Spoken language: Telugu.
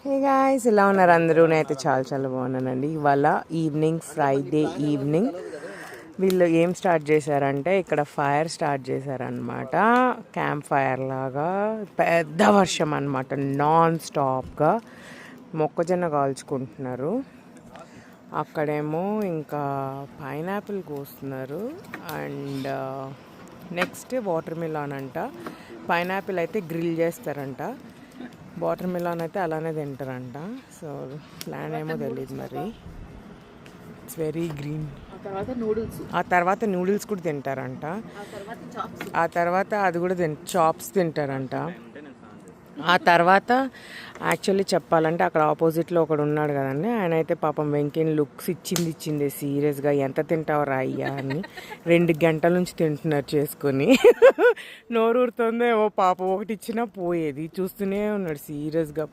హే గాయ్స్, ఎలా ఉన్నారు అందరూ? నేనైతే చాలా చాలా బాగున్నానండి. ఇవాళ ఈవినింగ్, ఫ్రైడే ఈవినింగ్ వీళ్ళు ఏం స్టార్ట్ చేశారంటే ఇక్కడ ఫైర్ స్టార్ట్ చేశారనమాట. క్యాంప్ ఫైర్ లాగా పెద్ద వర్షం అనమాట. నాన్ స్టాప్గా మొక్కజొన్న కాల్చుకుంటున్నారు. అక్కడేమో ఇంకా పైనాపిల్ కోస్తున్నారు. అండ్ నెక్స్ట్ వాటర్ మిలాన్ అంట. పైనాపిల్ అయితే గ్రిల్ చేస్తారంట, వాటర్ మిలాన్ అయితే అలానే తింటారంట. సో ప్లాన్ ఏమో తెలియదు మరి. It's very green. ఆ తర్వాత నూడిల్స్ కూడా తింటారంట. ఆ తర్వాత అది కూడా చాప్స్ తింటారంట. ఆ తర్వాత యాక్చువల్లీ చెప్పాలంటే అక్కడ ఆపోజిట్లో ఒకడు ఉన్నాడు కదండి, ఆయన అయితే పాపం వెంకీని లుక్స్ ఇచ్చింది సీరియస్గా. ఎంత తింటావు అయ్యా అని 2 గంటల నుంచి తింటున్నారు చేసుకొని. నోరూరుతుందే ఓ పాప, ఒకటి ఇచ్చినా పోయేది. చూస్తూనే ఉన్నాడు సీరియస్గా.